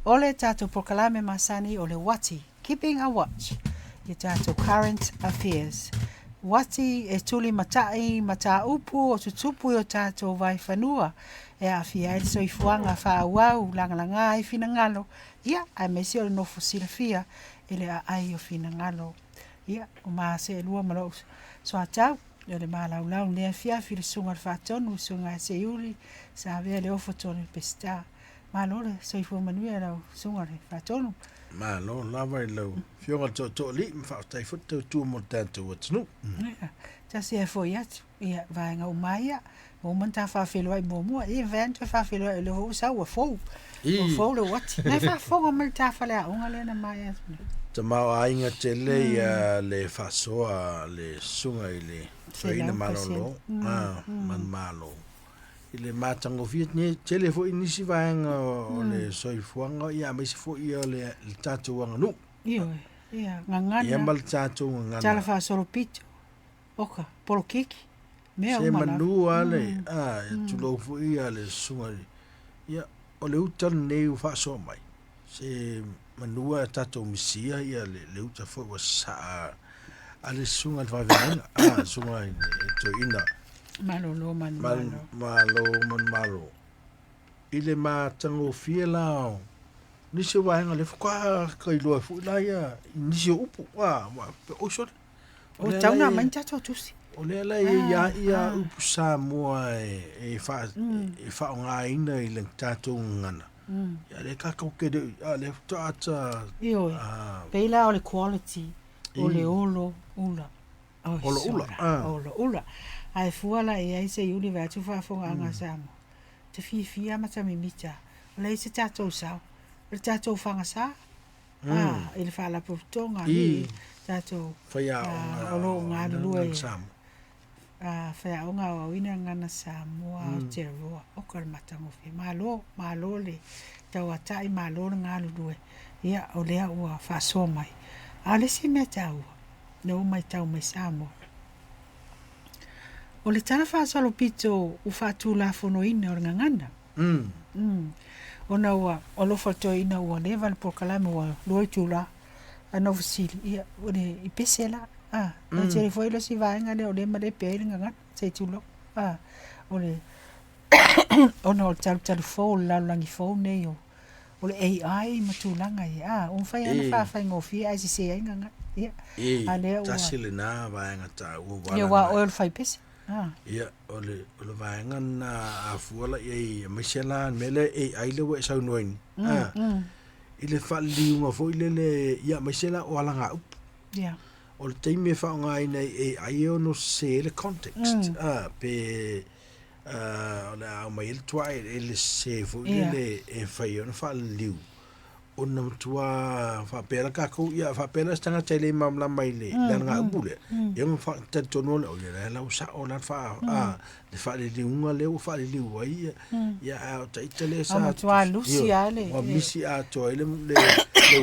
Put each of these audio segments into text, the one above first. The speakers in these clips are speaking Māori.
Ole tātou prokalame masani ole wati, keeping a watch. I tātou current affairs. Wati e tuli matai, mata upu o tutupu o tātou vai whanua. E a fia e soifuanga whāwau, langalanga i fina ngalo. Ia, ai mesi ole no fosila fia, ele a ai o fina ngalo. Ia, o maa se lua malo. So a tau, ele maa laulau nea fia, fila sunga whatonu, sunga se iuri, sa vea le ofo tonu pesta. Malo le, soifu manuia lau, sunga le whatonu. Malo, lava i lau. Fionga to li, mwhautai futu tu mo tātou atunu. Ta se e foi atu, ia vaenga umaia, o manta whawhelua i mua, i vente whawhelua i le hou sau a fou. O fou le wati. Nei whawhonga mali ta whalea, unga lena mai atu. Ta mau a inga te le le whasoa, le sunga i le whaina malolo, man malo. I le mātango fiat ne, te le fo inisi vaenga o le soifuanga, ia maisi fo ia le tātou anga nu. Ia, ngangana. Ia mal tātou ngangana. Tala whasoro pito. Oka, polo kiki. Mea se umana. manu ale, tulo fo ia le sunga. Ia, o le uta nei u whasoa mai. Se manua tātou misia ia le uta fo wa sa a le sunga le whavenga. Sunga i to ina. Malolo man malo. Malo. I le mātango fia lao. Nisi wahenga le whakua kai loa fu la ia. Nisi upu. Pe osore. O tauna man tātou tusi. O le ala ia upu sa mua e wha o ngā ina i le tātou ngana. Ia le kakau kede, le tāta. Ioi. Peila o le quality. O le olo ula. Olo ula. Ai fuala e ai se yuli va tu fa fonga anga samo. Te fia mata mi mita. Le se tātou sao. Le tātou fanga sa. Ele fala por tonga ni tātou. Whaia o lo ngā lue. Whaia o ngā wawina ngana Samoa o te roa. O kar matango fi. Malo le. Tau atai malo le ngā lue. Ia o lea ua whasoa mai. A le si mea tau. No mai tau mai Samoa. O le tana whaasalo pito u whātū la whono ina o ngangana. Ona ua, o lofa to ina ua lewa le pokalame ua loi tūla a novu sili. Ia, o le i pese la. Na tere fwoi lo si vaenga le o le ma le pēri ngangana. Sei tūlo. O le, ona o le talu fōu, le lalulangi fōu nei o. O le AI ma tūlanga i. Un whai ana whawhai ngofia, ai si se ai ngangana. Ia. Tasile nā vaenga tā ua wala. Ia wa oil whai pese. Ia, o le vaenga na a fuala i maisela mele ai le wa sau noini. I le whaliunga fo i le ia maisela o alanga upu. Ia. O le teime whaonga i nei ai o no se le context. Pe o le au mai ele tua e le se fo i le e whai o na whaliu. O na tua whapela kako ia whapela stanga tele mamla mai le nga ubule. Ia mo fa tatono le o le la usa o la fa le fa le unga le o fa le wai ia o taitele sa. Ama tua Lucia le. O misi a to le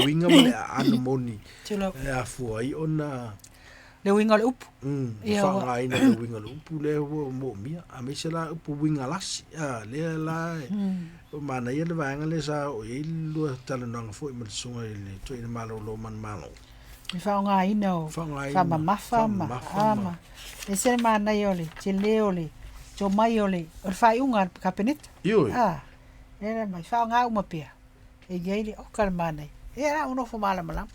winga mo le anomoni. Le a fuai ona le winga le upu. Fa ngai na le winga le upu le mo mia a me se la upu winga las le la o mana ia le vaenga le sa o i lua talananga fo i matasonga i le toi na malo lo man malo. I whaonga ina o whama mafa ama. E sere mana i ole, te le ole, to mai ole, o le whai unga kapeneta. Ioi. Era mai whaonga uma pia. E geiri o karamana. Era uno fo mala malam.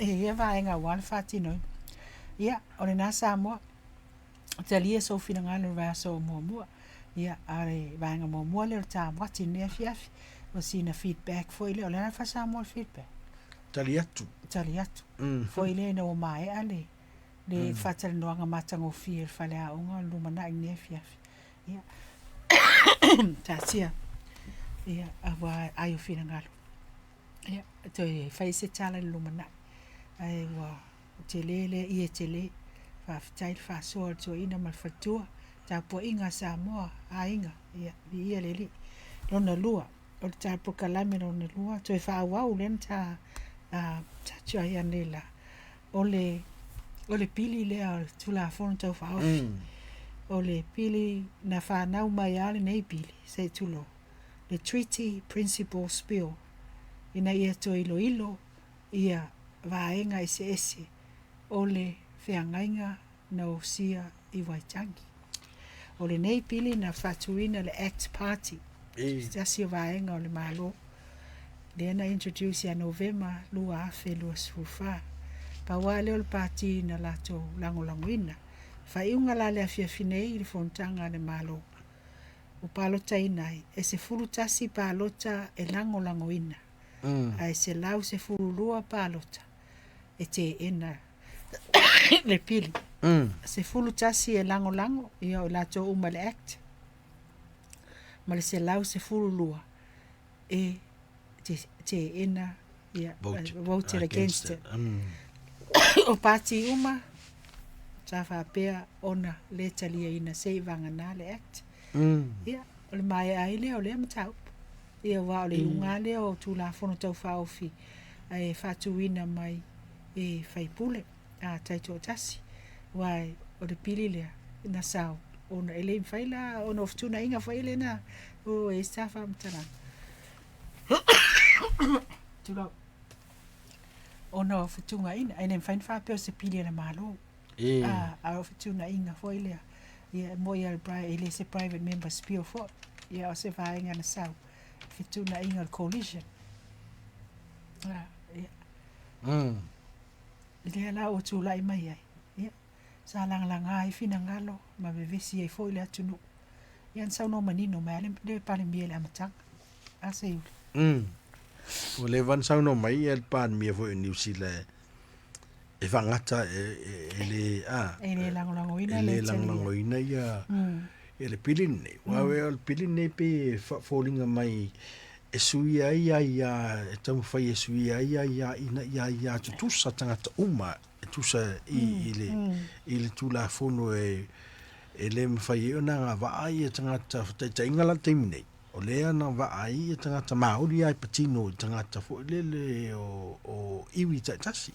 E ia vaenga wale whatino. Ia, o le nasa mua. Te lia so fina ngalo rea so mua. Ia, are vaenga mua le o ta wati nea fiafi. O sina feedback fo ile, o le na whasa mua feedback. Tali atu. Fo ile na o mae ale. Le whatara noanga matango fia whale a unga lumana i nea fiafi. Ia. Tatia. Ia, awa ai o fina ngalo. Ia, toi whai se tala ni lumana. Ai wa te lele, ia te le. Whawhitai whasoa to ina malfatua. Ta po inga sa moa, a inga. Ia lele. Rona lua. O le ta prokalame rona lua. Toi whaawau len ta tua ia nela. O le pili lea tula fono tau whaofi. O le pili na whanau mai ale nei pili. Se tulo. le treaty principle spill ina ia to ilo ia vaenga ese o le whiangainga na o sia I Waitangi. O le nei pili na whatuina le ACT Party. Stasi o vaenga o le malo. Le ana introduce ya Novema lua afe lua sufa. Pa wale o le party na lato langolangoina. Whaiunga la le afia finei le fontanga le malo. O palota inai. E se fulu tasi palota e langolangoina. Ai se lau se fulu lua palota. E te ena le pili. Se fulu tasi e lango ia o lato uma le ACT. Ma le se lau se fulu lua e te ena ia voted against it. O pati uma sa whapea ona le talia ina se vangana le ACT. Ia o le mai ai leo le matau. Ia wa o le unga leo tu la fono tau whaofi e whatuina mai e whaipule a taito tasi. Wai o le pili lea na sao ona ele mfaila ona oftuna inga faile na o e safa mtana tulo ona oftuna ina ene mfain fa pe se pili na malo a oftuna inga faile ia moya bra ele se private member spio for ia o se va inga na sao oftuna inga coalition ia la o tu lai mai ai sa langa ai fina ngalo ma vevesi ai foi le atunu ian sa no manino ma le pale miele amatang ase o le van sa no mai el pan mi foi New Zealand e vangata ele langoina le langoina ia ele piline wa el piline pe falling mai e sui ai e tamu fai e sui ai ina tu sa tangata uma tusa ile tu la fono e le mfai ona nga vai e tangata te ingala temine o le ana vai e tangata mauri ai patino tangata fo le o iwi tasi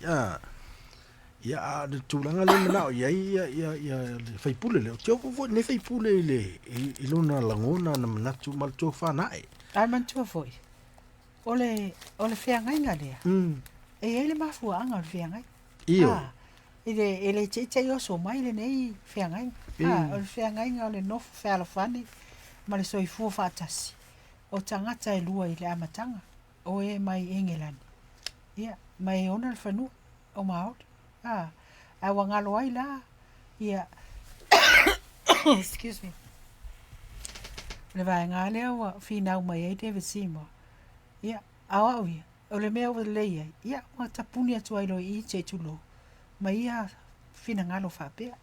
ia de tulanga le na ia fai pule le tio fo ne fai pule le ilona langona na manatu mal to fa nai ai man tu foi ole fianga inga le e ele mafu anga fianga ele te yo so mai le nei fiangai o fiangai nga le no fala fani ma le soi fu fatasi o tangata e lua ile amatanga o e mai England ia mai ona le fanu o maot a wangalo ai la ia excuse me le vai nga le o fina mai e David Seymour ia awa o le mea o le ia ma tapuni atu ai lo I te tulo ma ia fina ngalo whapea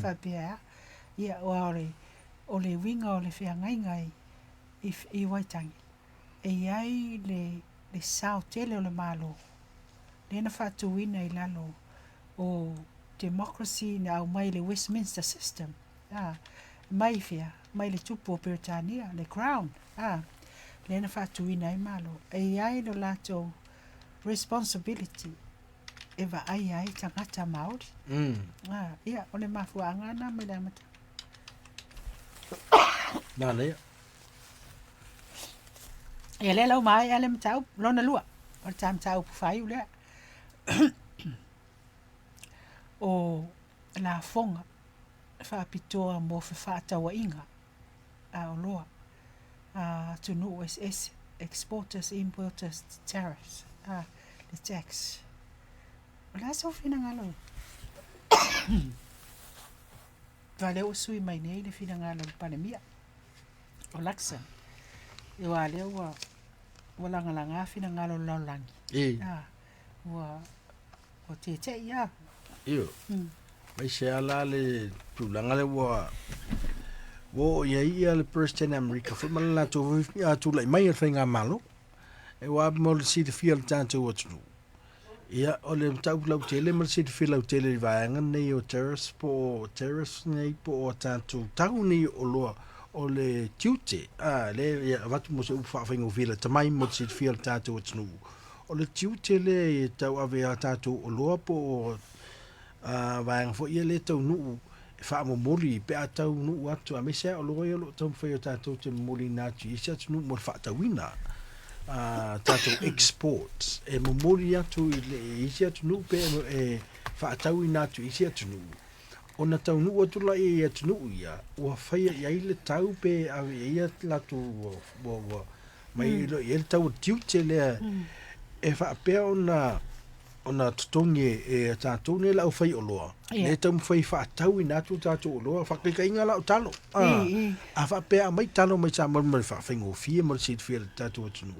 whapea ia o le winga o le whiangai ngai I Waitangi e iai le sao tele o le malo le na whatuina I lalo o democracy na au mai le Westminster system mai fia mai le tupu o Britania le Crown le na whatuina I malo e iai lo lato responsibility e va ai tangata Māori. Ia, o le mafuanga na me le amata. Nā nei. Ia le lau mai ale matau, lona lua. O le tam tau pufai u lea. O la fonga, whaapitoa mo whaatawa inga. O loa. Tunu OSS, exporters, importers, tariffs. The tax. Wala sa fina ngalo. Wale o sui mai nei le fina ngalo panemia. O laksa. E wale wala ngalanga fina ngalo laulangi. O te ia. Iyo. Mai se ala le tulanga le wo ia le President America fo mala to tu lai mai e whainga malo. E wa mo le si te fia le tanto o tunu. Ia o le tau lau tele ma si te fia lau tele I vaenga nei o terrorist nei po o tanto tau nei o loa o le tiute. Le ia watu mo se ufa whainga o vila tamai mo si te fia le tanto o tunu. O le tiute le tau ave a tanto o loa po o vaenga fo ia le tau nuu fa mo moli pe atau nu atu a me se o lo yo lo tom foi o tatou te moli na tu i se nu mo fa tawina tatou export e mo moli atu i se nu pe e fa tawina tu i se nu ona tau nu atu la i atu nu ia o fa ia ile tau pe a ia la tu bo mai lo ia tau tiu te le e fa pe ona tutongi e tātou ne lau whai o loa. Ne tau mwhai whaatau i nātu tātou o loa, whakaika inga lau talo. A whapea mai talo mai tā marmari whawhaingo fia, mara sit fia tātou atunu.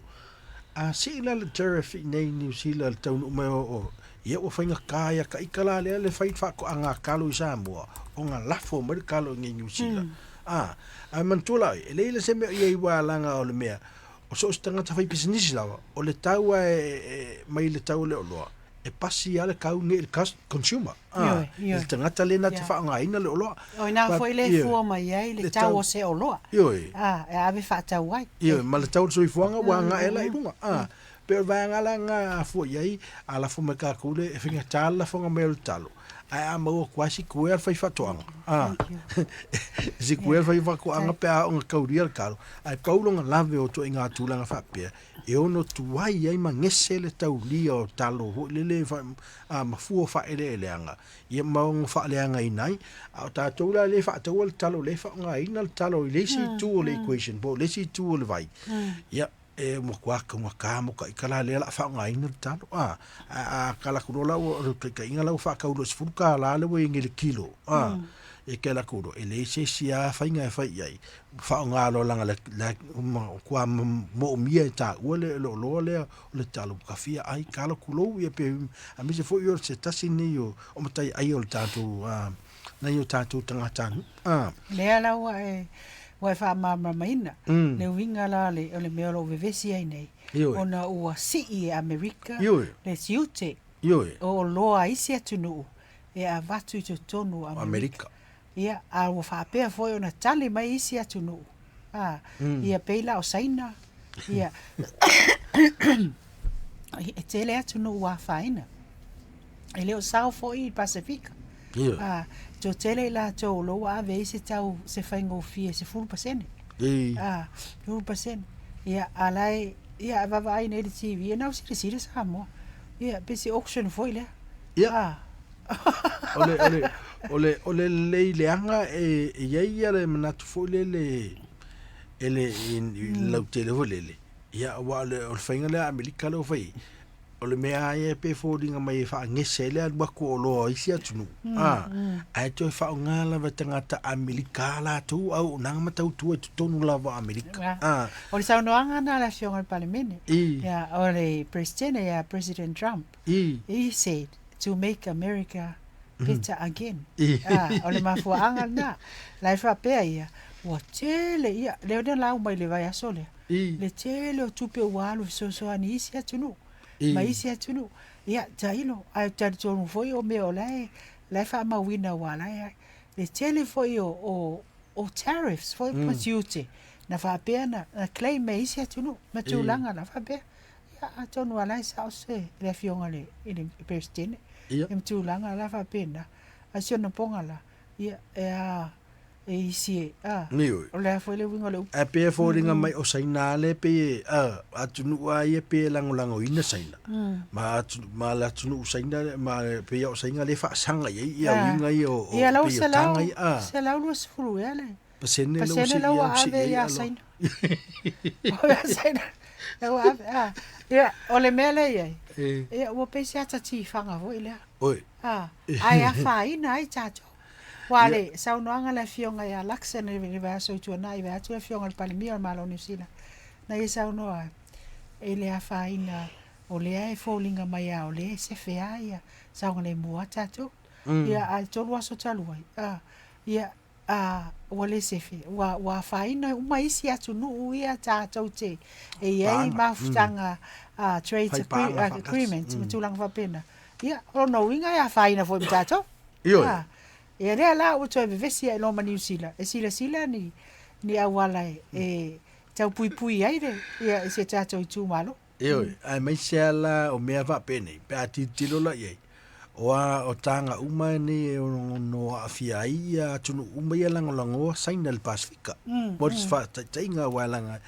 A si ila le tariff nei New Zealand tau nu mai o ia o whainga kāia ka ikala lea le whai whako a ngā kalo i Samoa, o ngā lafo mara kalo ngi New Zealand. A mantula e leila se mea ia i wālanga o le mea, o so stanga ta whai pisanisi lawa, o le tau mai le tau le o loa. E pasi ale kau nge il consumer. Il tangata le na te whaangaina le oloa. O ina foi le fua mai ai, le tau o se oloa. Ioi. E ave whaatau ai. Ioi, ma le tau soi fuanga wanga e la i runga. Pe o vanga la ngā fua iai, a la fuma ka kule, e whinga tāla la funga mea le talo. Ai a maua kwasi kue al whai whatoanga. Si kue al whai whakoanga pe a onga kauria le karo. Ai paulonga lave o to i ngā tūlanga whapea. E ono tuai ai ma ngese le tau lia o talo ho lele ma fuo fa ele anga ia ma on fa le anga inai a ta tola le fa to le talo le fa nga ina le talo le si tu le equation bo le si tu le vai ia e mo kwa ka mo ka ikala le la fa nga ina le talo a kala kurola o ka inga la fa ka ulo sfuka la le we ngile kilo e ke la kuro e le se sia fa inga fa ai fa nga lo langa le kwa mo mia ta ole lo le talo ka fia ai kala kulo e pe a mi se fo yo se tasi ni yo o matai ai o tatu na yo tatu tanga tan le ala wa fa maina le winga la le ole me lo vevesi ai nei ona ua si America le siute o loa isi atunu e a vatu to tonu America. Ia a o whapea foi ona tali mai isi atunu. Ia peila o saina. Ia e tele atunu ua whaina. E leo sao foi i Pasifika. To tele la to loa ave isi tau se whaingo fie se 4%. 4%. Ia alai ia vava ai nei TV e nau siri Samoa. Ia pesi auction foi lea. Ia. Ole leanga e ia le manatu fo ele lau tele ho lele ia wa le o fainga le Amerika lo fai ole mea e pe fo dinga mai fa ngese le ba ko lo isi atunu ai to fa ngala vetanga ta Amerika la tu au nang matau tu tonu la va Amerika ole sa no anga na la fiong al parlamento ia ole president Trump he said to make America better again. Ole mafuanga na. Lai fa pe ia. Wa tele ia. Le ona lau mai le vai asole. Le tele o tupe walu so ani isi atunu. Mai isi atunu. Ia tailo. Ai tari tonu foi o me o lai. Lai fa ma wina wa lai. Le tele foi o tariffs foi pasiute. Na fa pe na claim mai isi atunu. Matulanga na fa pe. Ia atonu alai sa se le fionga le in president. Em tulanga la fa pena a siona ponga la ia e isi o le foi le wingo le a pe fo ringa mai o saina le pe atunu ai pe lango ina saina ma la tunu saina ma pe o saina le fa sanga ia winga o ia la se la lu sfru ele pasene lo ave ia saina o saina ia o le mele ia ia o pe se atati fanga vo ile ai a faina ai tato wale sa unoanga la fionga ya laksen ni va so tu na i va tu fionga al palimia malo ni sila na isa unoa ele a faina o le ai folinga mai o le se fea ia sa ngale mua tato ia al tolu aso talua ia wale se fe wa faina uma isi atu nu ia tato te e ai mafutanga trade agreement mutulang fa pena ia o no winga ya faina fo tato e rea la o to vesi ai lo mani sila e sila ni awala e tau pui ai re ia se tato i tu malo ai mai sela o mea va pene pe ati tilo la ye o tanga uma ni no afia ia tunu uma ia lango saina le Pasifika mo fa tainga walanga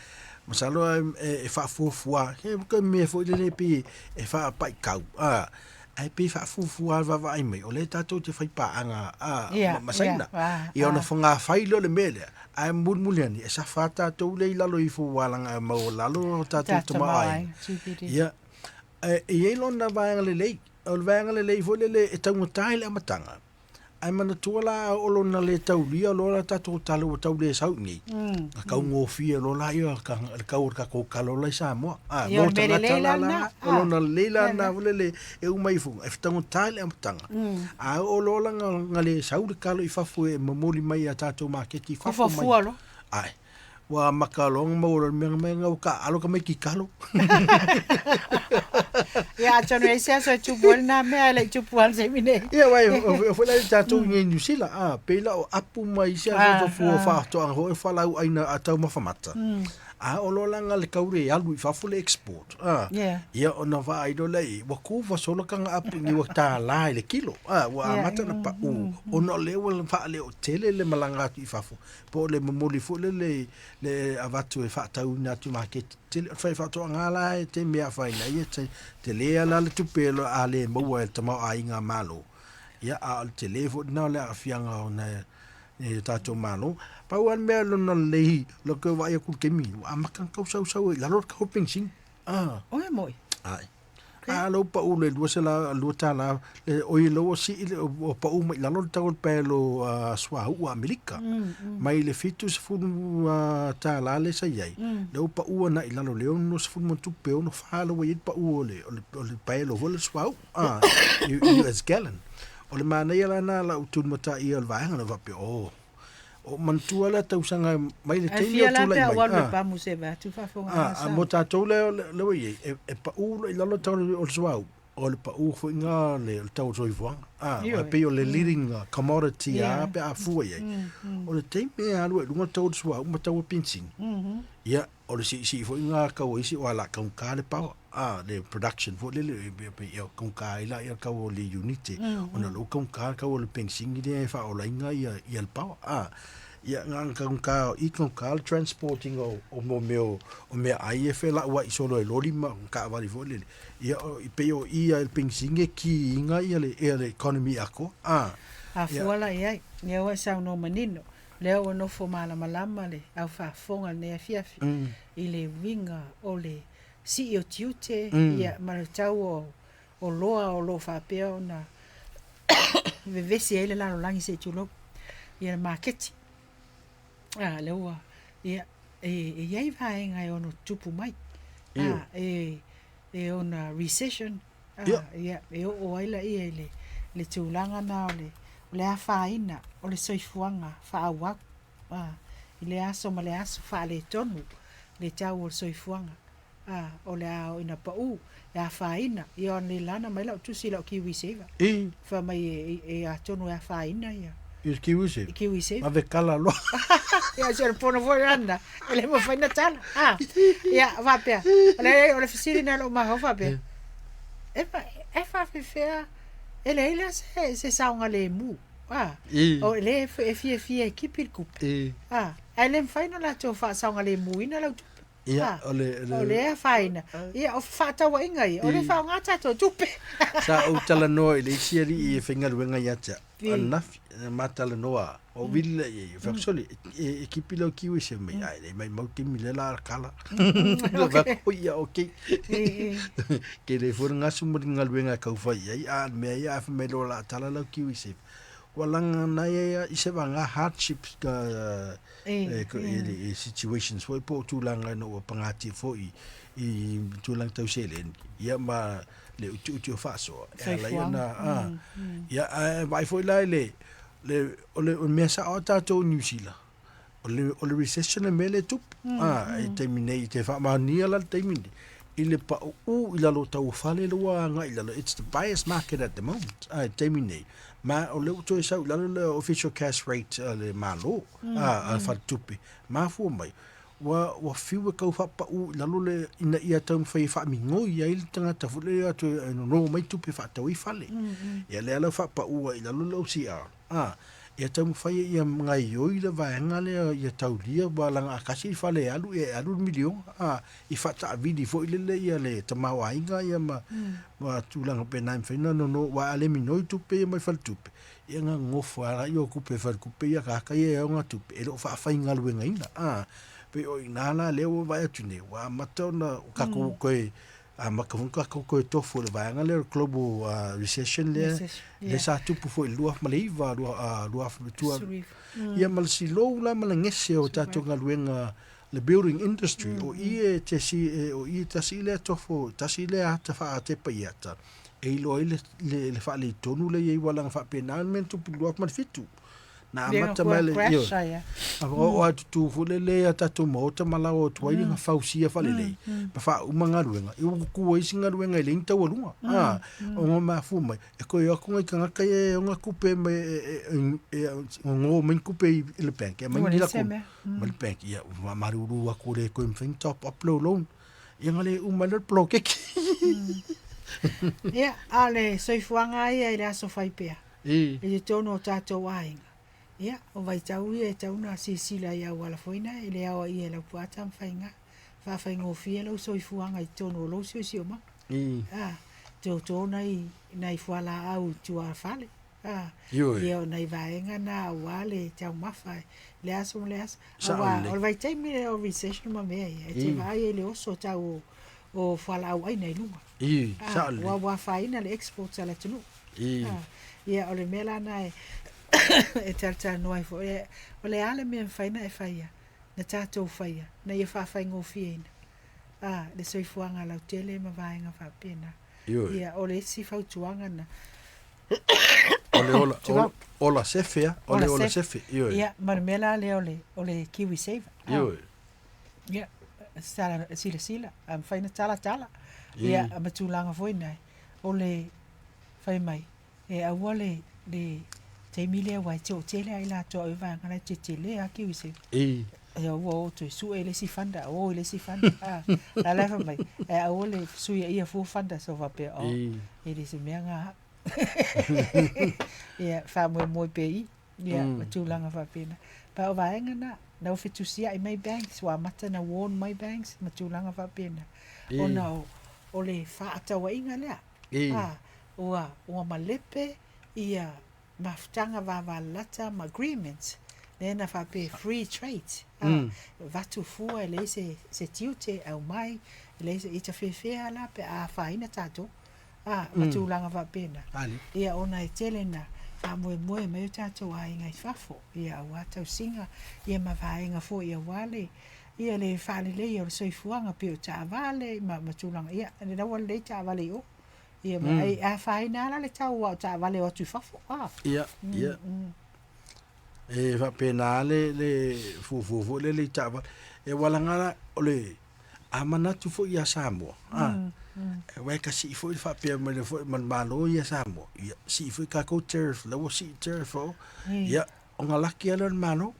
masalo e fa fufua e ko me fo le pi e fa pa kau ai pi fa fufua va vai me o le tato te fai pa anga masaina i ona fonga fai lo le mele ai mulmuliani e sa fata to le lalo i fu walanga mo lalo tato to mai ia e lona vai le le o vanga le fo le e tau tai le matanga ai mana tuala o lona le tau lia lo la tatu talo o tau le sau ni ka ngo fia lo la ia ka ko kalo la sa mo lo tala tala o lona le la na le e u mai fu e tau tai le matanga o lo la ngale sau le kalo i fafu e momoli mai a tatu market fafu mai ai wa makalong mo lo menga ka alo ka mai ki kalo ya chono ese so chupuan na me ale chupuan se mine ya wai o la tatu ni New Zealand pela o apu mai se so fu fa to an ho fa la aina atau ma famata o lo langa le kaure alu i fafu le export ya ona va aido lei wa ku va solo kanga apu ni wa ta la le kilo wa mata na pa ona le wa fa le hotel le malanga i fafu po le momoli fu le avatu e fa tau na tu market fa fa to ngala te me fa ina ye te le ala le tupelo ale mo e tama ainga malo ya al telefon na le afianga ona e tato malo pa wan me lo na le lo que vai ku kemi amakan kau sau la lo ka hoping sing oi moi ai lo pa u le do se la lo ta la o i lo si o pa u mai la lo ta o pelo swa u america mai le fitus fu ta la le sa yai lo pa u na i la lo le no fu mo tu pe no fa lo i pa u le pelo ho le swa US gallon o le mana ia na la u tu mata i al va na va pe o mantua la tau sanga mai le tele o tu la mai pa mu se va tu fa fo a mo ta to le e pa u la lo tau o swau o le pa u fo nga le tau so i fo pe o le leading commodity pe a fu ye o le te me a lo lu tau swau mo tau pinching ya o le si fo nga ka o si wala ka ka le pa le production fo le pe yo con ka ila ya ka o le unity ona lo con ka o le pinching ide fa o la nga ya el pa ia ngang ka i con ka transporting o me ai fe la wa solo e lori ma ka va li vole ia i pe o ia el pinsinge ki inga ia le economy ako fuala ia ne wa sa no manino le o no fo mala malama le au fa fonga ne fiafi i le winga o le si o tiute ia maratau o loa o lo fa pe ona ve vesi ele la langi se chulo ia market lewa ia ia vai ngai ono tupu mai ona recession ia o aila ia le tulanga na le afaina o le soifuanga fa awa ile aso male aso fa le tonu le tau o soifuanga o le ao ina pa ya faina ia ni lana mai la tu si la ki wiseva fa mai a tonu ya faina ia is kiwise kiwise ave kala lo ya ser pono volanda ele mo faina tala ya va pe le fisiri na lo ma va pe e fa fe ele se sa un ale mu o le fie kipil kup ele faina la to fa sa un ale mu ina la ia ole faina ia o fata wa ingai ole fa ngata to tupe sa o tala no ile siari e fenga luenga ya cha anaf matala noa o villa e faksoli e kipilo kiwi se mai mau kimi le la kala va oia okay ke le fornga sumo ngalwenga ka fa ia me ia fa me lo la tala lo kiwi se walanga na ia i se vanga hardships ka situations foi po tu langa no pangati foi i tu lang tau selen ia ma le tu fa so la ia ia vai foi la le mesa ota to New Zealand o le recession me le tu e terminate te fa ma ni la terminate ile pa ila lo tau fale lo nga ila it's the bias market at the moment terminate ma o le to sa le official cash rate le malo fa tupi ma fu mai wa fiu kau fa pa u la lule ina ia tau fai fa mi ngoi ia il tanga ta fule atu no mai tu pe fa tau i fale ia le ala fa pa u ila lule o si a ia tau fai ia ngai oi le va ngale ia tau lia balanga akasi fale alu milion i fa ta vidi fo ile ia le tama wa inga ia ma tulanga pe nai fai no wa ale mi noi tu pe mai fal tu pe ia nga ngofa ala yo ku pe fal ku pe ia ka ia nga tu pe lo fa fai ngalu ngaina pe o inala leo vai atune wa matona ka ko a makafunka ko to fo le vai ngale global recession le sa tu pu lua maliva lua tu ia mal si lo la malangese o tato ngaluenga le building industry o ie te si o ie tasi le tofo tasi le ata fa te paiata e lo le fa le tonu le i wala fa penalment pu lua mal fitu na mata male yo o tu fulele ata tu mota mala o tu ai nga fausia falele pa fa umanga ruenga i ku isinga ruenga le inta walunga o ma fuma e ko yo ku nga ka e nga kupe me ngo men kupe le bank e mai la ku mal bank ya maruru ku le ko fin top upload loan i ngale umale bloke ya ale soifuanga ia ila so fai pea e tono tato wainga ia o vai tau e tau na sisila ia wala foina ele awa ia la puata mfainga fa faingo fie lo soifuanga i tono lo sio ma to nai fuala au tua fale ia nai vaenga na wale tau mafai le aso o vai tai mi o recession ma me e te vai ele oso tau o fuala au ai nei lunga wa faina le export ala tunu ia o le mela nai e tata noi fo o le ale me faina e faia na tato faia na ia fa faingo fiena le soifuanga la tele ma vainga fa pena ia o le si fautuanga na ola sefia ola sefe ia marmela le o le kiwi save ia sila am faina tala ia amatulanga foina o le fai mai e awole le te mile wa tele ai la to va ngala tele a ki wise wo to su ele si fanda la la fa mai o le su ia fu fanda so va pe ele se menga ia fa mo pe ia tu langa fa pena pa va ngana na fitu sia i my banks wa mata na won my banks ma tu langa fa pena o le fa ata wa inga le o malepe ia maftanga vavalata ma agreements nena fa pe free trade vatu fua ele se tiute au mai ele se ita fe ala pe a faina tato matulanga va pena ia ona e telena fa mo me tato ai ngai fafo ia wata singa ia ma vainga fo ia wale ia le fa le ia so fuanga pe o ta vale matulanga ia le wale le ta vale o ia mai a faina la le tau wa ta vale o tu fafo ia e va penale le fu le ta e wala ngala ole amana tu fo ia samo e wa ka si fo fa pe me fo man malo ia samo ia si fo ka ko turf lo si turf ia on la ki ala mano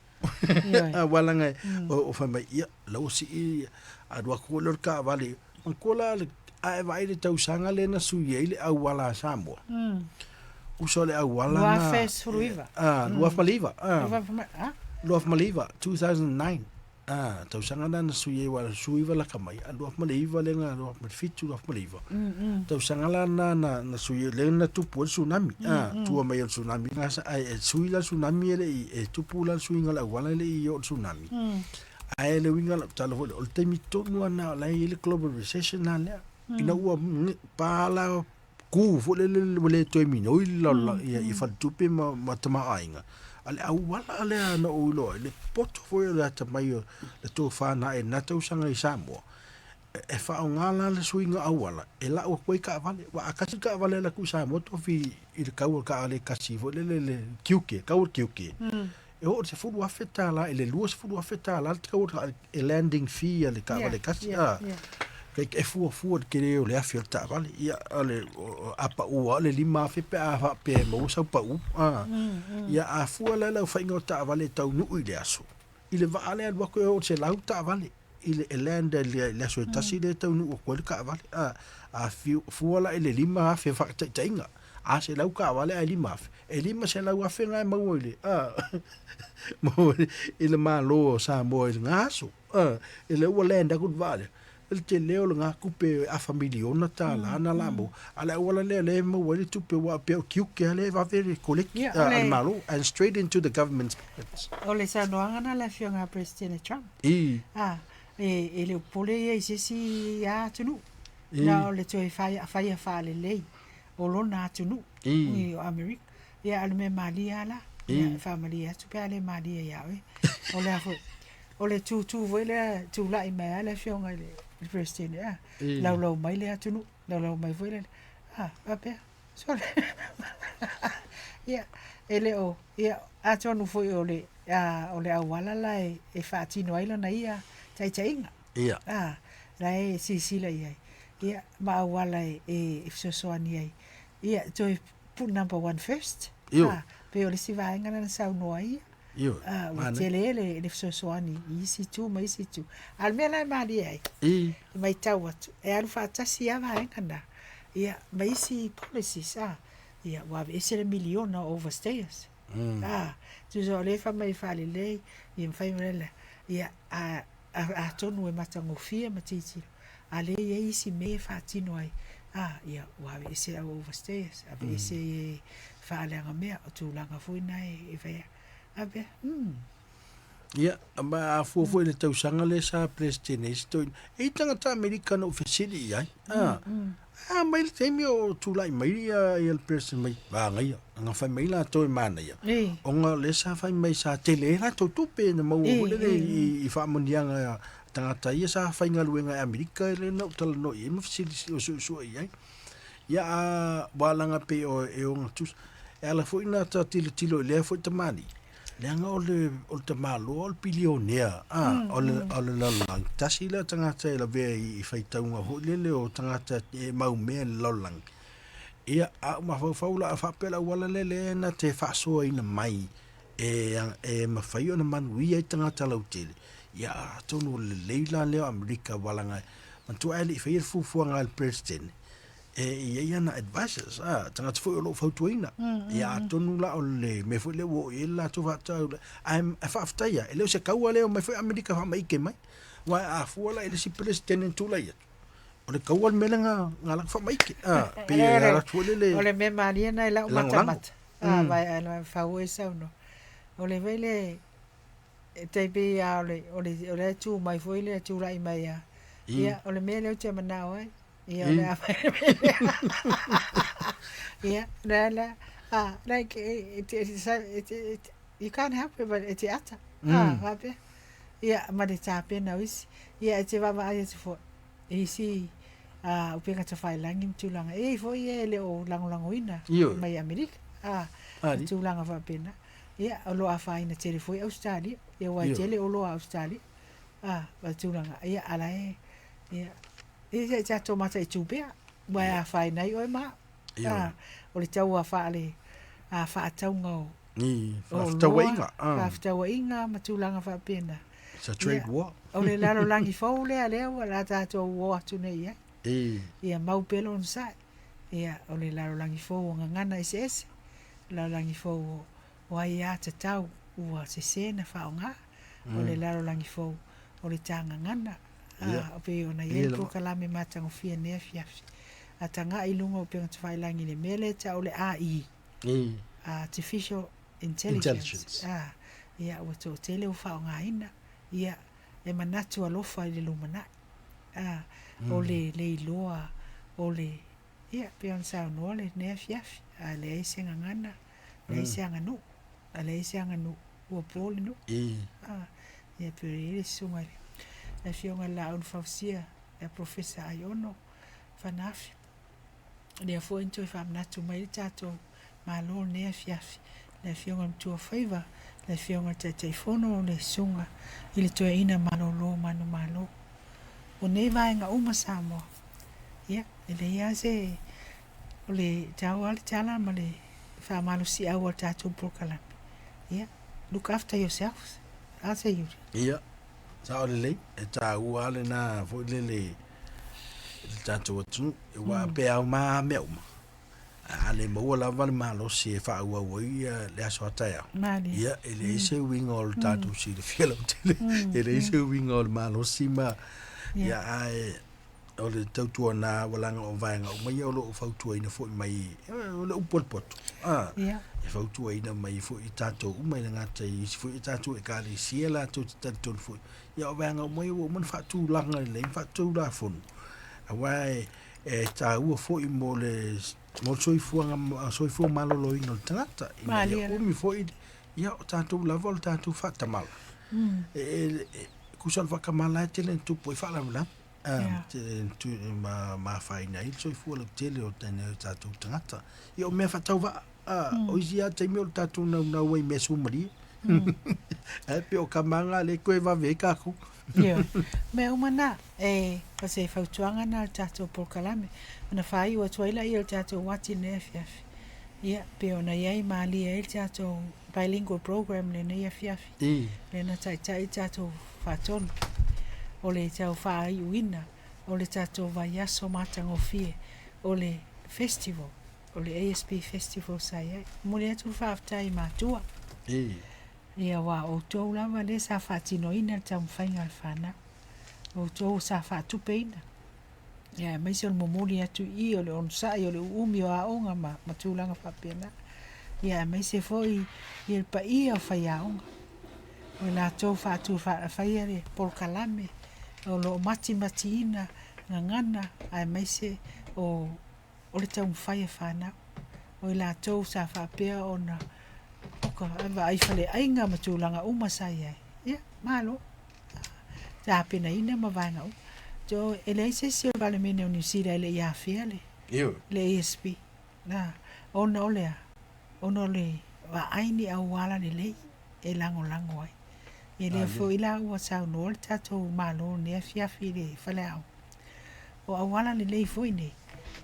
wala ngai o fa mai ia lo si a do ko lo ka vale on ko la ai vai le tau sanga le na su ye le au wala samo uso le au wala wa fes fruiva Luaf Maliva 2009 tau sanga na su ye wala suiva la kamai Luaf Maliva le nga Luaf Fitu Luaf Maliva tau sanga la na su ye le na tupu tsunami tu mai tsunami nga sa ai suila tsunami le e tupu la suinga la wala le yo tsunami ai le winga la talo o te mito no na la ile global recession na le ina ua pala ku fo le to mino ia i fa tupe ma tama ainga ale au wala ale na o lo le poto fo le tamai le to fa na e na to sanga i samo e fa ngala le swinga au wala e la o koi ka vale wa akasi ka vale la ku samo to fi i le ka ale kasi fo le kiuke e o se fu wa feta la ele luas fu wa feta la ka e landing fee ale ka vale kasi e fu ke le afio ta vale ia ale apa u ale lima fe pe a pe mo sa pa u ia a fu la fa ingo ta vale tau nu i le aso i le vaa lea lua koe o se lau taavale i le elenda le aso e tasi le taunu o koe le kaavale a fuala i le lima afe whakataitainga a se lau kaavale a lima afe e lima se lau afe ngai maua i le i le malo sa moa i le ngaso i le ua lenda kut vale il te leo le ngā kupe a familiona ta la na la mo ala wala le mo wali tupe wa pe kiuke ale va veri koleki al malo and straight into the government's pockets. Ole sa noanga na la fionga President Trump. Le pole e si ya tunu. Na ole toi fa le lei. O lo na tunu. Ni America. Ya al me Malia la. Ya family tu pe ale Malia ya we. Ole afo. Ole tu vele tu la i me la fionga le President ya. Lau mai le tunu. Lau mai vele. Ape. Sorry. Ya. Ele o. Ya atonu foi ole awala la e whaatino aila na ia taitainga. Ia. La e sisila ia. Ia ma awala e sosoani ai. Ia toi put number one first. Ia. Pe ole si vaenga na saunoa ia. Ia. Tele ele sosoani isi tu ma isi tu. Almela mali ai. Ia. Mai tau atu. E alu whaatasi a vaenga na. Ia ma isi policies. Ia wawe esere miliona overstayers. Tu so le fa mai fa le i fa mele ia a tonu e matangofia matiti ale ye isi me fa tino ai ia wa ese overstayers a ese fa le nga tu langa foi nai e ve abe ia ma fu le tau sanga le sa president sto e tanga ta american officially ai mai le temi o tulai mai ia il person mai va ngai nga fa mai la to mana ia o nga le sa fa mai sa tele la to tupe na mo le i fa mondianga tanga ia sa fa nga luenga america le no tal no i mo fisi o so ia ia balanga pe o e o tus e ala fo ina ta tilo le fo tamani le nga o te malo o bilionea o le lang tasila tangata la ve i faitaunga ho le o tangata e mau me lolang ia ma faula fa pela wala le na te faso ina mai e ma faio na man wi ai tangata lautele ia tonu le leila le america walanga man tu ali fa fu nga al president ia na advisors tanga foi lo fautuina ia tonu la ole me foi le wo ila tu va I'm after ya ele se kaua le me foi america fa mai ke mai wa a fuala ele si president tu la ia ole kaua melenga ngala fa mai ke pe ala tu le ole me maria na la matamat vai ala fa o esa no ole vele te be ole tu mai foi le tu la mai ia ole me le te mana ai ia la like it you can't help it but it's ata vape ia ma de tape na wis ia te va ai te fo isi o pega te fai langi tu langa fo ia le o langoina mai america tu langa va pena ia o lo afa ina te foi australia ia wa tele o lo australia va tu langa ia ala ia ia ja tomata e tupea wa fai nai o ma o le tau fa le fa tau ngo ni fa inga matulanga fa pena it's a trade war o le lalo langi fo le ale wala ta to wo tu nei ia mau pelo on sa ia o le lalo langi fo ngana ss la langi fo wa ia te tau ua se sena fa nga o le lalo langi fo o le tanga ngana o pe ona ye ko kala me matang fia ne fia atanga ilungo pe ngata fai langi le mele ta o le ai artificial intelligence ia o to tele o fa nga ina ia e manatu alofa i le lumana o le loa o le ia pe on sa no le ne fia le senga ngana le senga no le senga no o pole no ia pe le sunga la fionga la un fausia e professor Aiono fanafi le fo into fam natu mai tato malo ne fiafi la fionga tu favor la fionga te telefono le sunga ile to ina malo o ne vai nga uma samo ia ele ia se ole tawal tala male fa malo si awa tato prokala ia look after yourselves a se yuri. Ia. Sa o le e tā ua le nā fo le tātou atu e wā pe au mā mea uma. A le maua lava le malosi e wha ua ui le aso atai au. Mali. Ia, e le ise winga o le tātou si le whiala o tele. E le ise winga o le malosi ma. Ia ai o le tautua nā walanga o vaenga o mai o lo o fautua ina fo i mai o le upol poto. Ia. E fautua ina mai fo i tātou umai na ngata i fo i tātou e kāli sia la tō te tātou fo. Ia o vaenga o mai o man whātū langa le whātū la fonu. A wai e tā ua fo i mo le mo soifua malolo ina o tangata. Mali. Ia umi fo i ia o tātou lava o le tātou whatamala. Kusal whakamala e tele tupo i whalamula. Tu ma faina il soifua le tele o tēne o tātou tangata. Ia o mea whatau wa. O isi a teimi o le tātou na wai mea sumari. E pe o kamanga le koe wa veka aku. Ia. Me umana e kasi fautuanga na le tātou polkalame. Ana whai ua tuaila i le tātou wati ne fiafi. Ia, pe ona iai maali e le tātou bilingual program le ne fiafi. Le na tai tātou whatonu. O le tau whai uina. O le tātou vai aso matango fie. O le festival. O le ASP festival sai ai. Mune atu whaftai mātua. Ia wa o tō lava le sa whatino ina tau mwhainga al whana. O tō sa whatupe ina. Ia mai se o momoli atu i o le onsai o le umi o aonga ma tūlanga whapena. Ia mai se foi i el pa i o whai aonga. O la tō whatu whai le polkalame. O lo mati ina ngangana. Ai mai se o le tau mwhai e whana. O la tō sa whapea o na oka ava ai fale ainga matulanga umasai ai. Ia, malo. Ta pena ina ma vanga u. Jo ele se se vale mene o nisira ele ia fiale. Le ASP. Na, ona olea. Ona ole wa aini au wala ni lei e lango ai. Ele fo ila ua sau no le tatou malo ne fiafi le fale au. O au wala ni lei fo ine.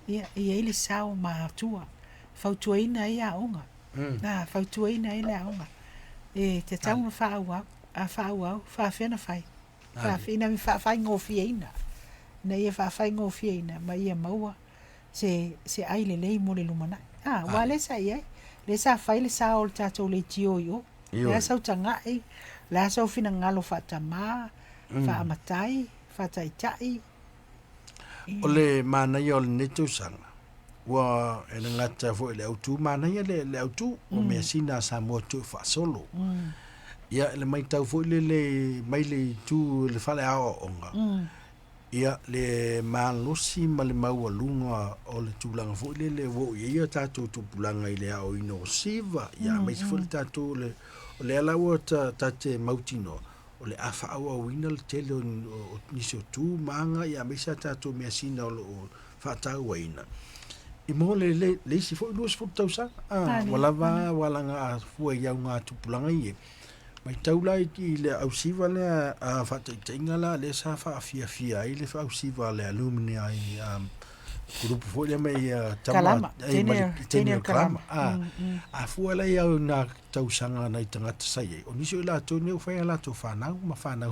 Ia ile sau ma tua. Fautua ina ia onga. Na fautua ina ile aonga. E te taunga whaau whaafena whai. Whaafena mi whaafai ngofia ina. Na ia whaafai ngofia ina. Ma ia maua se aile lei mo le lumana. Wa le sa ia. Le sa whai le sa o le tātou le tio io. Le sau tangai. Le sau fina ngalo whaatama. Whaamatai. Whaataitai. O le mana i o le netu sanga. Wa ena ngata fo le autu mana ia le autu o me sina sa mo tu fa solo ia le mai tau fo le mai le tu le fale a onga ia le malosi ma le mau lunga o le tulanga fo le wo ia tatu tu pulanga ile a o ino siva ia mai fo le tatu le ala o tate mautino o le afa au wina le tele o niso tu manga ia mai sa tatu me sina o fa tau waina I mo le si fo luas fo tau sa wala va wala nga fo ia nga tupulanga i mai taula i le au siva le a fa tinga la le sa fa fia i le fa au siva le alumni ai grupo fo le mai tama tenir kalama a fo la ia na tau sanga na tanga sai o niso la to ne fa la to fa na ma fa na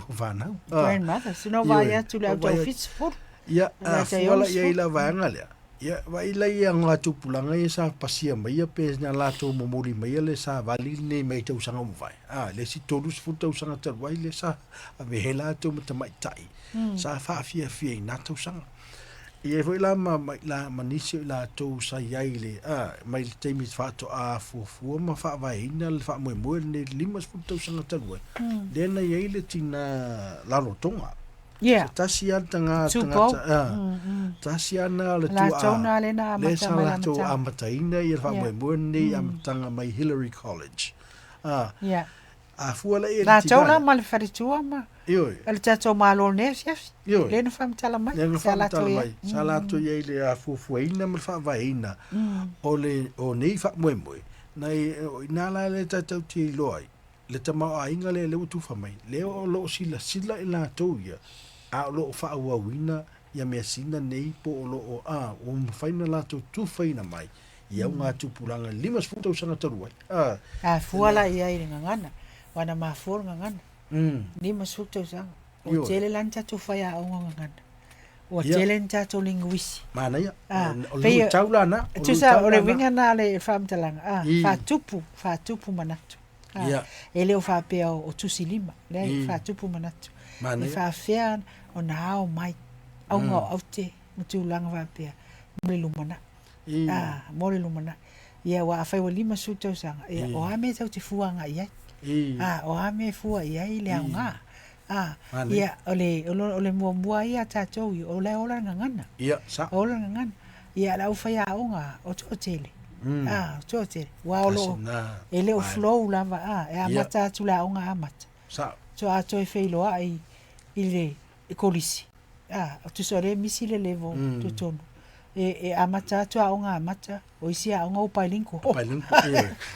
grandmother sino va ia tu le au fits for ia fo la ia la va ngale ia vai lai nga tupulanga ia sa pasia mai pe na lato momori mai le sa vali ne mai tau sanga mo vai le si tolus fu tau sanga ter vai le sa ave hela to mo mai tai sa fa fia na tau sanga ia voi la la manisi la to sa ia le mai te mi fa to a fu ma fa vai na le fa mo ne limas fu tau sanga ter vai le na ia le tina la rotonga Yeah. Tasian tanga tasiana le tu la tona le na le sa la tu amataina i fa mo ni am tanga mai Hillary College. Yeah. A fuala e la tona mal faritua ma. Yo. El tato malo ne chef. Le no fam tala mai. Sala to ye le a fufuina mal fa vaina. O nei fa mo na la le tato ti loi. Le tama ainga le tu fa mai. Le o lo sila e la to ya. A lo fa wa wina ya me sina nei po lo o faina la tu faina mai ia nga tu pulanga limas futa usanga taruai fuala ia i ngana wana ma for ngana Lima suta sang. O Yo. tele lan tatou whaiaonga ngana. O Ia. tele tatou linguisi. Mana ia. O Pei- lu taula na. Tu sa o le winga na le whaamtalanga. I. Whatupu manatu. Ia. E leo whapea o tusi lima. Le I. whatupu manatu. Mana E ia. whawhea o na hao mai. Aunga o aute. Matulanga whapea. Mole lumana. Mole lumana. Ia wa whai wa lima suta sanga. Ia o ame tau te fuanga iai. O ame fua iai le au ngā. Mana Ia ole mua ia tātou i o le ola ngangana. Ia. Sa. Ola ngangana. Ia lau whaiaonga o tō tele. Tō tele. Wa olo. E leo flow lava. E amata atu la onga amata. Sa. So ato e whailoa i le kolisi. O tu sore misi le levo tu tonu. E amata atu a onga amata. O isi a onga o pailinko. Pailinko.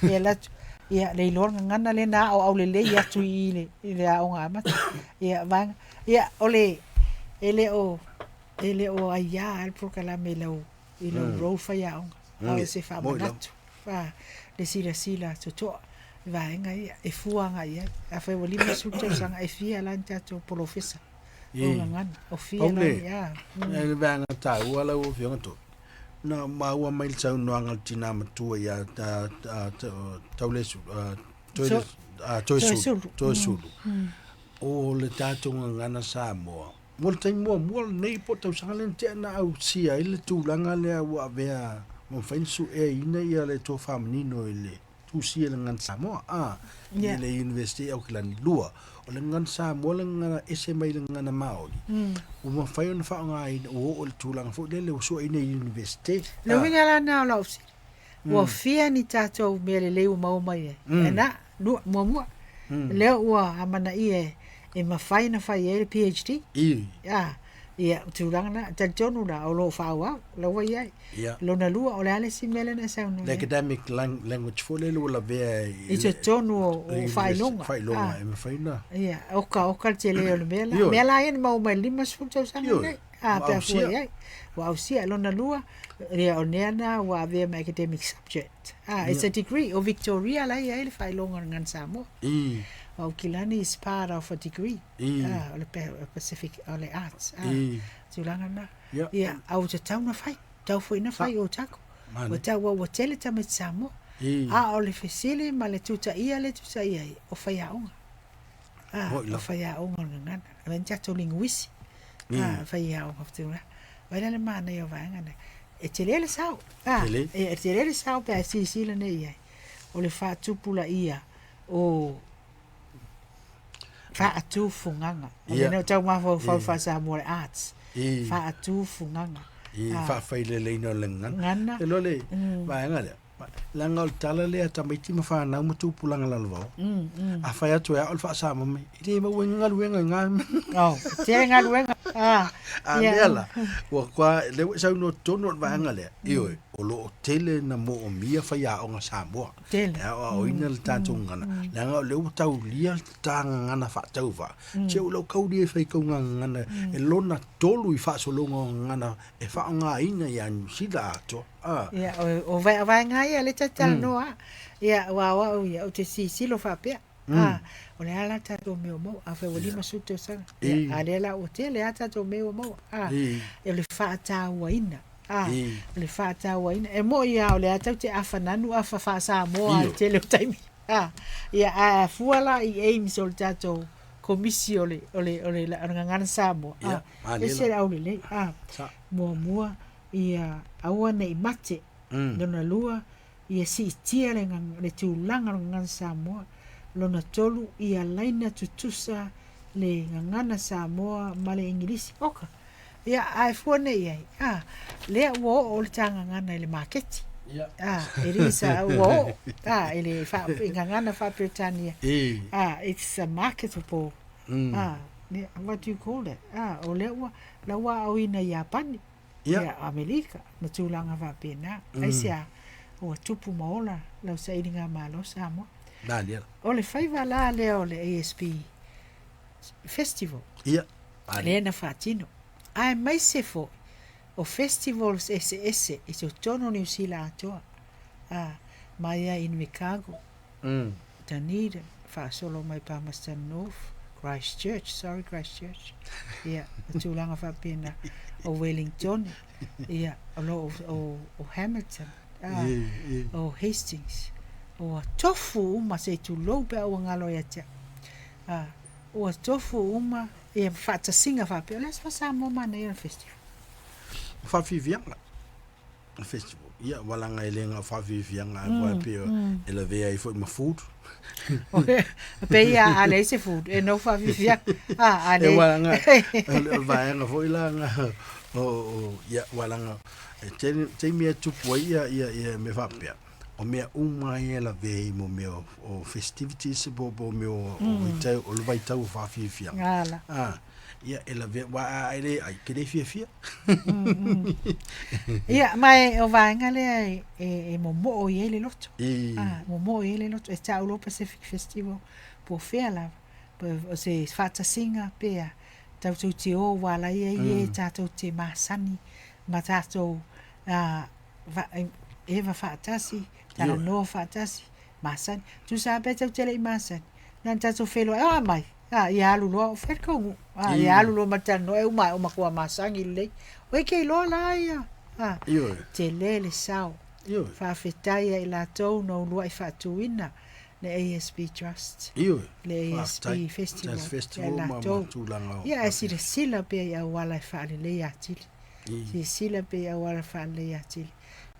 Ia latu. Ia le lor ngana le na o le le ia tu i le a onga amata. Ia vanga. Ia ole ele o aia al procala me lo i lo ro faya onga. O se fa manatu. Fa le sila to vaenga ia e fuanga ia a fa wali me suta sanga e fia lanta to professor o ngana o fia na ia e vanga ta wala o fionga to na maua mai tau no anga tina matua ia taulesu toisulu o le tato ngana sa mo mol tai mo nei po tau sangalen te na au sia ile tulanga le wa vea mo fainsu e ina ia le to famnino ile usia dengan Samoa le university au kilani lua o le ngan Samoa le ngana ese mai le ngana Maori o ma fai ona fa ngai o le tulang fo le so ina university le winga la na la usi o fia ni tato me le o mau mai na lu mo le o amana ie e ma fai na fai e PhD ia tulang na tonu la o lo fa wa lo wa ia lo na lua o le ale si mele na sa no the academic language for le la vea i tonu o fai longa e ma fai na ia o ka te le o mela en mau mai lima sulta sa ne pe fu ia wa o sia lo na lua re o ne na wa vea my academic subject it's a degree o Victoria la ia le fai longa ngan Samoa o kilani is part of a degree o le Pacific o le arts tulanga na ia au te tau na fai tau foi na fai o tako o tau o tele tama Samoa o le fesili ma le tuta ia o fai aonga o fai aonga ngana ven tato linguisi fai aonga ftuna vai le mana ia vanga na e te lele sao e te lele sao pe si le nei ia o le fa tupula ia o fa atu funganga o tau ma fa Samoa arts fa atu funganga fa fai le no lengan e lo le va nga le langa o tala le tamaiti ma fa na mutu pulanga la lo a fa ya to ya al fa sa ma me ile ma wenga luenga nga te nga luenga ela wa kwa le sa no tono va nga le io o lo tele na mo o mia fa ya o nga Samoa o ina le tato ngana langa le o tau lia tanga ngana fa tau va che o lo kauri fa ko ngana e lona tolu i fa so lo ngana e fa nga ina ya sida to o vai nga ia le tata no ia wa ia o te si lo fa pe o le ala tato me o mo a fa wali masuto sang a le la o te le tato me o mo e le fa ta wa ina le fa ta wa ina e mo ia o le ata te afananu afa fa sa mo a te le taimi ia a fuala i aim sol tato komisi o le ngana sa mo e se au le mo ia aua nei mate lona lua ia si tia le tūlanga ngana Samoa lona tolu ia laina tutusa le ngana Samoa ma le Ingilisi oka ia ai fuane ia le wo o le tanga ngana le market elisa wo ele fa ngana fa Britannia it's a marketable what do you call it o le wa o ina Japan ia Amerika na tūlanga fa pena ai sia o tupu maola lau sa iringa malo Samoa o le faiva la le o le ASP festival le na fatino ai mai se fo o festivals ese i so tono New Zealand atoa mai in Chicago Dunedin fa solo mai Palmerston North Christchurch. Ia, tūlanga whapena o Wellington. Ia, o lo o Hamilton. O Hastings. O tofu uma se tu lope o ngalo ia tia. O tofu uma e fata singa whape. Let's fa Samoa mana ia festival. Whawhiwianga. Festival. Ia, walanga e lenga whawhiwianga e peo e la vea i fo ma food. Pe ia ale se food e no whawhiwianga. Ale. E walanga, vaenga fo ilanga. Ia, walanga. Te mea tupu ia me whapea. O mea uma e la vei mo mea o festivities bo mea o lewai tau whawhiwianga. Ala. Ia, e la vei, wa aere, ai kere fia. Ia, mai o vaenga le e mo i ele loto. Mo i ele loto. E Taulo Pacific Festival po fea lava. O se whata singa pea. Tautou te o wala ia tātou te masani. Ma tātou Eva whaatasi. Tara no whaatasi. Masani. Tu sa pe tau tele i masani. Nan tātou whelo mai. Ia alu loa o wherkongu. Ia alu loa matano e umai o makua masangi lei. O eke i loa la ia. Te lele sao. Whawhetaia i la tau no lua i whaatuina. Le ASB Trust. Le ASB Festival. Ma tūlanga. Ia e sila pe ia wala i whaale lei atili. Sila pe ia wala i whaale lei atili.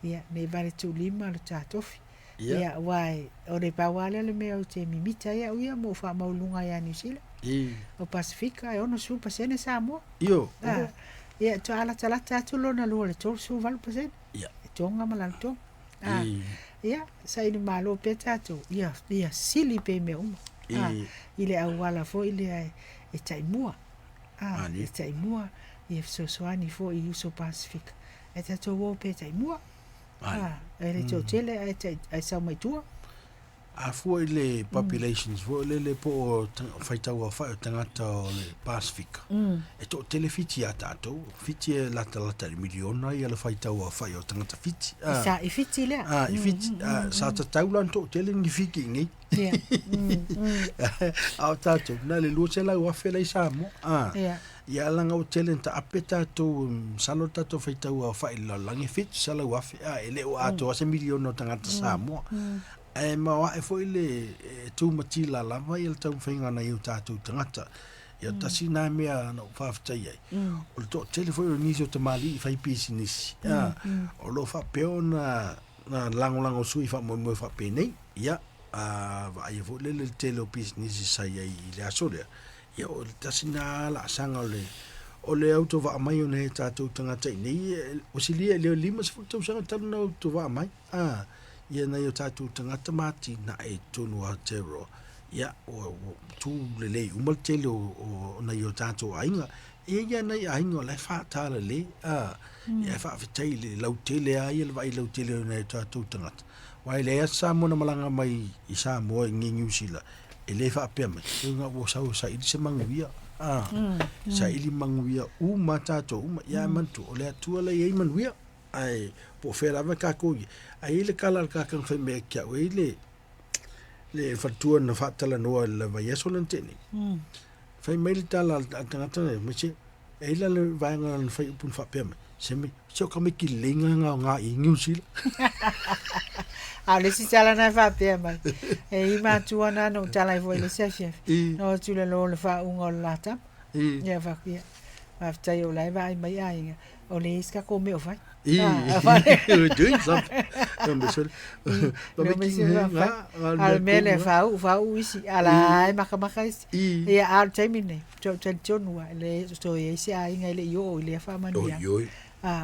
Ia me vale tu lima lo tātofi. Ia wai o le pawale le mea o te mimita ia uia mo wha maulunga ia New Zealand. O Pasifika e ono su pasene Samoa. Ia to ala talata atu lona lua le tolu su valu pasene. E tonga malala tonga. Ia sa ini malo pe tatu. Ia sili pe me uma. Ile au wala fo ile e taimua. E taimua. Ia soani fo i uso Pasifika. E tatu wo pe taimua. E le tau tele ai sau mai tua. A fua i le populations, fua le po whaitau a whai o tangata o le Pasifika. E to tele fiti a tātou, fiti e lata le miliona i ala whaitau a whai o tangata fiti. I fiti lea. I fiti, sa ta taulan to tele ni fiki ngi. A tātou, na le lua se lau a whela i Samoa. Ia langa o tele ta apeta to salo tato whaitau a whai la langi fiti sa lau a whai. E le o ato a se miliona o tangata Samoa. E mawa e foi le tu matila lava i le tau whainga na iu tātou tangata. Ia tasi nā mea na whawhitai ai. O le tō tele foi o nisi o te mali i whai pisi nisi. O lo whapeo na lango sui whamoe whapene. Ia, ai e foi le tele o pisi nisi sai ai i le asorea. Ia o le tasi nā la sanga o le auto wa amai o ne tātou tangata i nei. O si lia leo lima se fuktau sanga tanu na auto wa amai. Ia na yo tātou tangata mati na e tonu a tero. Ia o tū lelei umal tele o na yo tātou ainga. Ia nei ainga o lai whaatala le. Ia whaafetai le lau tele a ia le vai lau tele o na yo tātou tangata. Wai le ea Samoa na malanga mai i Samoa i New Zealand. E le whaapea mai. E ngā o sau sa ili se manguia. Sa ili manguia uma tātou uma. Ia mantu o le atua le iei manguia. Ai po fera va ka ko ai le kala ka kan fe me kia o le fatua na fatala no le va yeso lenteni fe me le tala tangata me che e la le va nga fe pun fa pem se me se ka me ki lenga nga i New Zealand le si tala na fa pem e I ma tua na no tala vo le chef no tu le lo le fa un ol lata ya va kia va tai o lai vai mai ai o le iska ko me o fai doing something. Al mele fau isi ala maka isi. Ia al termine. Tonua le sto isi a inga le yo le fa mania.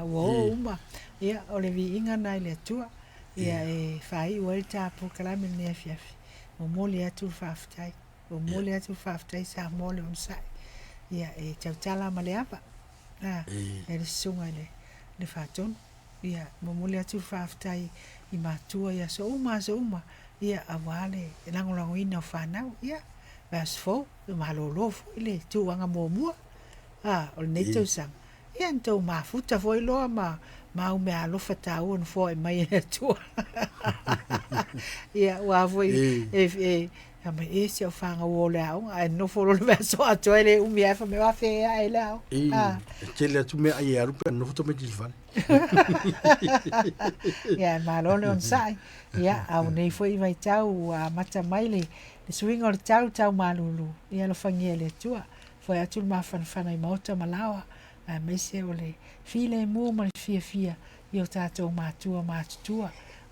Wo uma. Ia o le vi inga na le tua. Ia e fai volta po kala me ne fiafi. O mole atu faftai. O mole atu faftai sa mole on sai. Ia e tala male apa. E le sunga le faton ia momole atu whaftai I matua ia so uma ia awale lango ina whanau ia verse 4 malolofu ile tuanga momua o le tau sang ia ntou mafuta foi loa ma ume alofa tau on foi mai e tua ia wa foi ya mai e se o fanga o le au ai no folo le so a toile u mi fa me va fe ai le au te le tu me ai aru pe no foto me tilfan ya ma lo le on sai ya au nei foi vai tau a mata mai le swing o tau malulu ia lo fangia le tua foi atu ma fan ai mota malawa a me se o le file mu ma fia io tato matua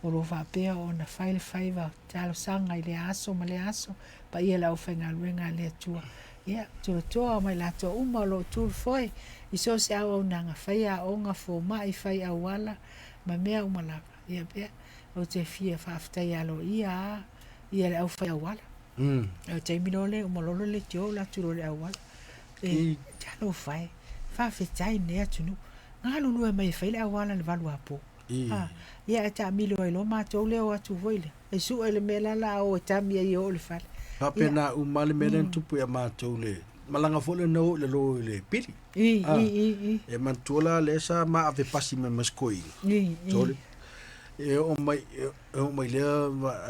o lo fa pe o na fai va talo sanga i le aso ma le aso pa ia la ofenga luenga le tua ia tu mai la to uma lo tu foi i so se au nanga fai a onga fo mai fai a wala ma mea umala ia pe o te fia fa afta ia lo ia le au fai a wala o te mino le umololo le tio la tu le a wala e talo fai fa fe tai ne atunu nga lulu e mai fai le a wala le valu apo ia e ta milo e lo matou leo atu voile e su ele mela la o e tamia i o le fale Pena umale melen tupu ya matou le malanga fole no le lo le pili e mantola le sa ma ave pasi me maskoi tole e o mai le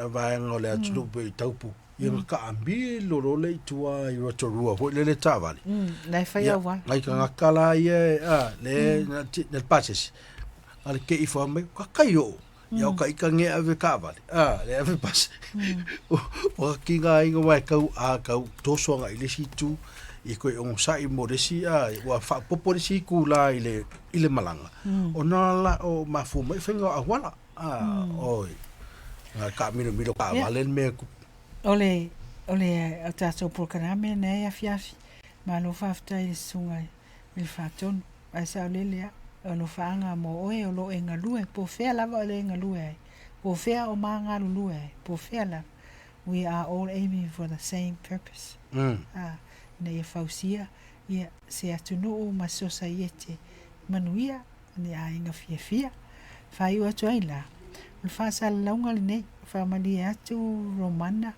va ngole atu pe taupu ia ka ambi lo le tua i rotorua ho le tavali na fai a wa ai ka kala ia le na pases al ke ifo mai ka kaio ia ka ikange ave kavali le ave pas o kinga ingo mai kau kau toso nga ile situ i ko on sai modesi wa fa popolisi kula ile malanga ona la o mafu mai fenga awala oi ka mino ka valen me ole o tato programe ne ya fiafi ma lo fafta i sungai il faton ai sa lelea o lo faanga mo oe o lo enga lue po fea lava o le enga lue po fea o maanga lue po fea la we are all aiming for the same purpose ne ia fausia ia se atunu o ma society manuia ni a inga fia fai o atu aila o fa sa launga le nei fa mali atu romana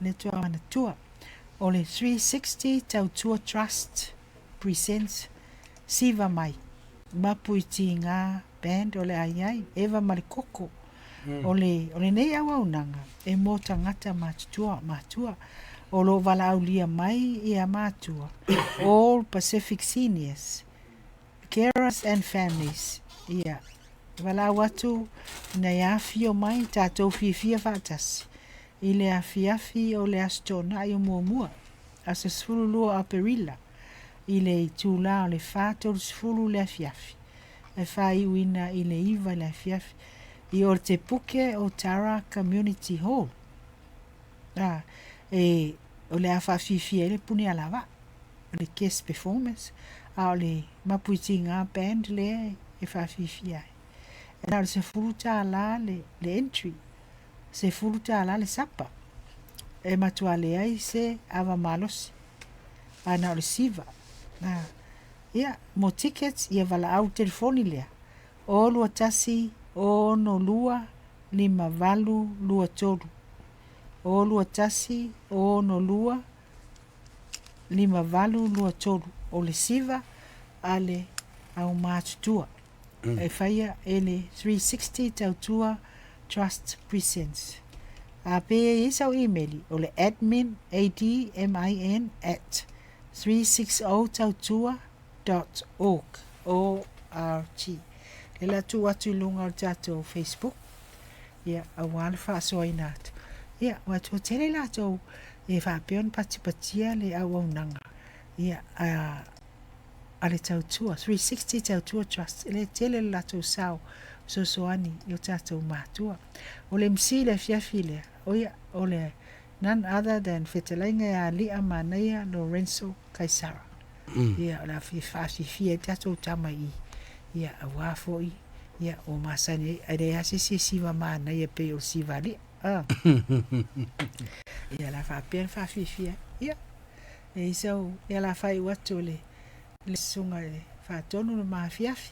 le tua mana tua o le 360 tau tua trust presents siva mai mapuiti nga band o le ai Eva Marikoko o le nei awa unanga e mo tangata matua o lo vala aulia mai i a matua all Pacific Seniors carers and families ia vala watu na yafi o mai tatou fifia fatasi i le afiafi o le astona i o muamua a se sfulu a perila i le tūla o le whātou sfulu le afiafi. E whai uina i le iwa le afiafi. I o te puke o Tara Community Hall. O le awhawhiwhi e le puni alawa. O le guest performance. A o le mapuiti ngā band le e whawhiwhi ai. E nā se furu tā la le entry. Se furu tā la le sapa. E matua le ai se awa malosi. A nā o le siva. Mo tickets ia vala au telefoni lea. O lua tasi, o no lua, lima valu, lua toru. O lua tasi, o no lua, lima valu, lua toru. O le siva, ale au mātutua. E whaia ele 360 tautua Trust Presents. A pe isau emaili, o le admin, admin, at 360tautua.org O-R-G. Le la tu watu lunga o tato Facebook. Ia, a wana wha soa inat. Ia, watu tele la tau e wha peon patipatia le awaunanga. Ia, a le tautua, 360 tautua trust. Le tele la tau sao, so soani, yo tato matua. O le msi le fiafile. O ia, o le none other than Fetelainga ya Lia Manaya Lorenzo Kaisara. Ia la fi tato tama i. Ia awafo i. Ia o masani ade asisi siva mana ia pe o siva li. Ia la fa pen fa fi. Ia. E so ia la fa i watu le sunga le fa tonu ma fiafi.